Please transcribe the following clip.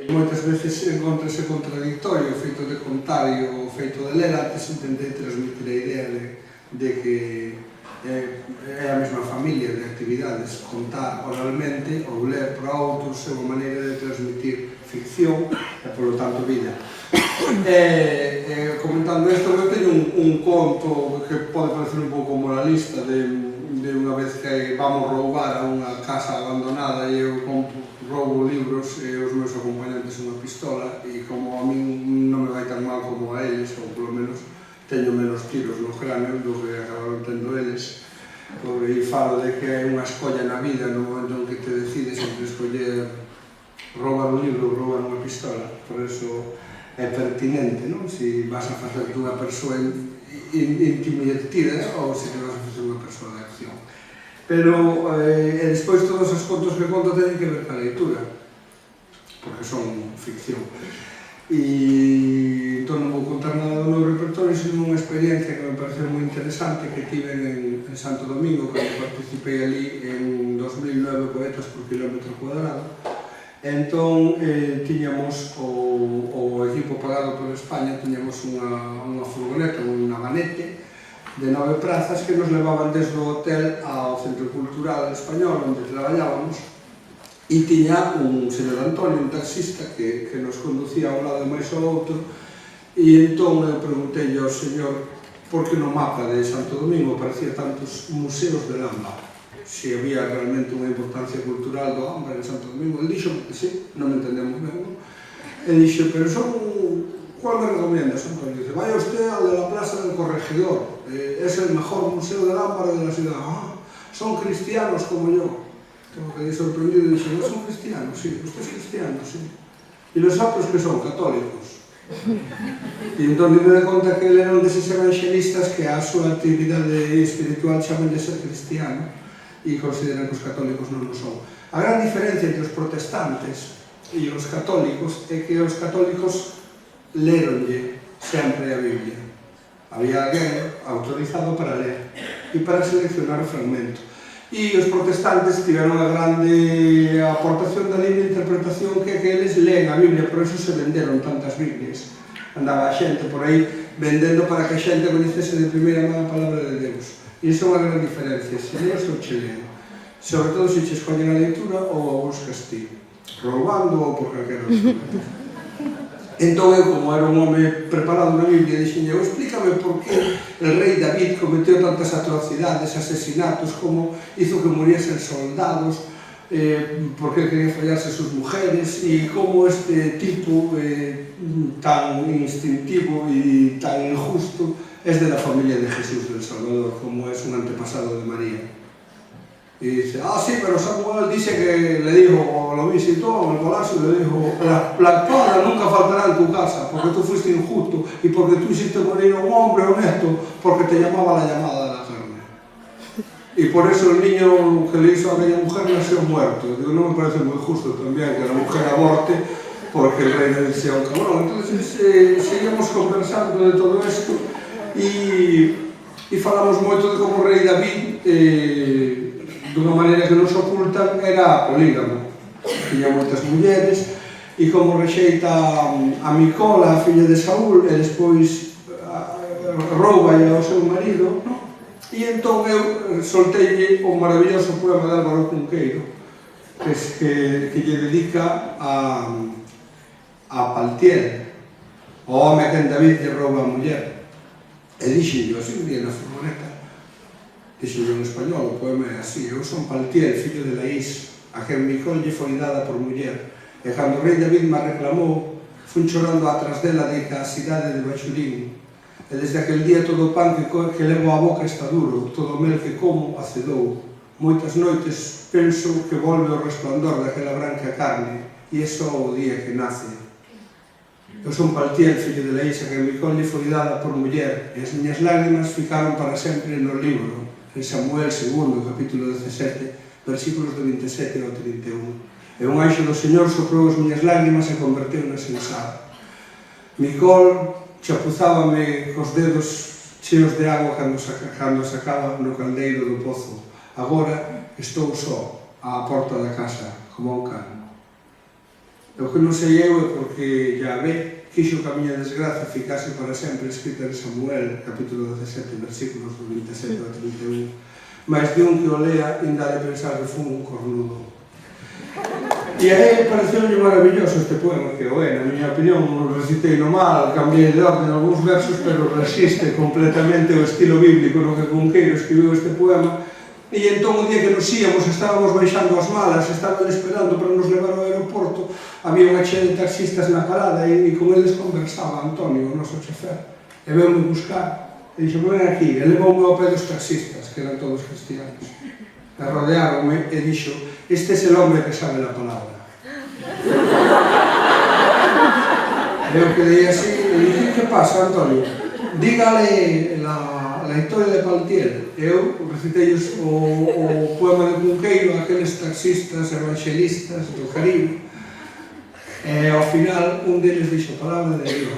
Moitas veces encontrase contradictorio o feito de contar e o feito de ler. Antes intentei transmitir a idea de que é a mesma familia de actividades, contar oralmente ou ler para outros é unha maneira de transmitir ficción e, polo tanto, vida. Comentando isto, eu teño un conto que pode parecer un pouco moralista de unha vez que vamos roubar a unha casa abandonada e eu roubo libros e os meus acompañantes unha pistola, e como a min non me vai tan mal como a eles, ou polo menos teño menos tiros no cráneo do que acabaron tendo eles, e falo de que hai unha escolla na vida no momento en que te decides entre escoller roubar un libro ou roubar unha pistola. Por eso é pertinente, non? Si vas a facer dunha persoa intimidatida ou se te vas a facer unha persoa de acción. Pero despois todos os contos que conto teñen que ver ca leitura, porque son ficción. E entón non vou contar nada do meu repertorio, sino unha experiencia que me pareceu moi interesante que tive en Santo Domingo, cando participei ali en 2009 Poetas por Kilómetro Cuadrado. Entón, tiñamos o equipo pagado por España, tiñamos unha furgoneta, unha vanete de 9 prazas que nos levaban desde o hotel ao Centro Cultural Español onde traballábamos, e tiña un señor Antonio, un taxista que nos conducía a un lado e máis ao outro, e entón eu preguntei ao señor por que no mapa de Santo Domingo aparecía tantos museos de ámbar, se había realmente unha importancia cultural do ámbar en Santo Domingo. Ele dixo que sí, non me entendemos ben, non? E dixo, pero ¿cuál me recomiendas, Antonio? Dice, vaya usted al de la Plaza del Corregidor, es el mejor museo del ámbar de la ciudad. Ah, son cristianos como yo. Tengo que ir sorprendido y dije, ¿no son cristianos? Sí, usted es cristiano, sí. ¿Y los otros que son? Católicos. E entón me dei conta que ele era un deses evangelistas que a súa actividade espiritual chaman de ser cristiano e consideran que os católicos non o son. A gran diferencia entre os protestantes e os católicos é que os católicos leronlle sempre a Biblia. Había alguén autorizado para ler e para seleccionar o fragmento. E os protestantes tiveron a grande aportación da libre interpretación que eles leen a Biblia, por eso se venderon tantas Biblias. Andaba a xente por aí vendendo para que a xente coñecese de primeira mão a palabra de Deus. E iso é unha gran diferencia, se lees ou che leen. Sobre todo se che escollen a leitura ou a buscas ti, roubando ou por calquera outra. Entón eu, como era un home preparado na Biblia, dixenlle, explícame por que el rei David cometeu tantas atrocidades, asesinatos, como hizo que muriesen soldados, por que quería fallarse a sus mujeres, e como este tipo tan instintivo e tan injusto es de la familia de Jesús del Salvador, como es un antepasado de María. Y dice, sí, pero Samuel dice que le dijo, lo visitó en el palacio y le dijo, la espada nunca faltará en tu casa, porque tú fuiste injusto y porque tú hiciste morir a un hombre honesto, porque te llamaba la llamada de la carne. Y por eso el niño que le hizo a aquella mujer nació muerto. Digo, no me parece muy justo también que la mujer aborte, porque el rey le decía un cabrón. Entonces, seguimos conversando de todo esto y falamos moito de como o rei David, dunha maneira que nos ocultan, era polígamo. Tiña moitas mulleres e como rexeita a Micola, a filla de Saúl, e despois rouba ao seu marido, e entón eu solteille o maravilloso poema de Álvaro Cunqueiro que lle dedica a Paltiel, o home a quen David lle rouba a muller. E dixenlle así un día na furgoneta, dixenlle en español, o poema é así: eu son Paltiel, fillo de Laís, a quen Micol lle foi dada por muller, e cando o rei David me reclamou, fun chorando atrás dela de a cidade de Baixurín, e desde aquel día todo o pan que levo á boca está duro, todo o mel que como acedou. Moitas noites penso que volve o resplandor daquela branca carne, e é só o día que nace. Eu son Paltiel, fillo de Laís, a quen Micol lle foi dada por muller, e as miñas lágrimas ficaron para sempre no libro, en Samuel 2, capítulo 17, versículos do 27 ao 31. E un anxo do Señor soprou as miñas lágrimas e converteu-nas en sal. Micol chapuzábame cos dedos cheos de agua cando sacaba no caldeiro do pozo. Agora estou só, á porta da casa, como un can. O que non sei eu é porque Yahvé quixo que a miña desgraza ficase para sempre escrita en Samuel, capítulo 17, versículos do 27 ao 31. Mas de un que o lea, ainda de pensar que fun un cornudo. E a ele pareceu-lhe maravilloso este poema, que o é, na miña opinión, non recitei no mal, cambiei de orden algúns versos, pero resiste completamente o estilo bíblico no que Cunqueiro escribiu este poema. E entón, o día que nos íamos, estábamos baixando as malas, estaban esperando para nos levar ao aeroporto, había unha chea de taxistas na parada e con eles conversaba Antonio, o noso chofer, e veu-me buscar, e dixo, ven aquí, e levou-me ao pé dos taxistas, que eran todos cristianos, e rodearonme e dixo, este es el hombre que sabe la palabra. E eu quedei así, e dixo, que pasa, Antonio? Dígale la historia de Paltiel. Eu recitei o poema de Cunqueiro a aqueles taxistas evangelistas do Caribe, e ao final un deles dixo palabra de Dios.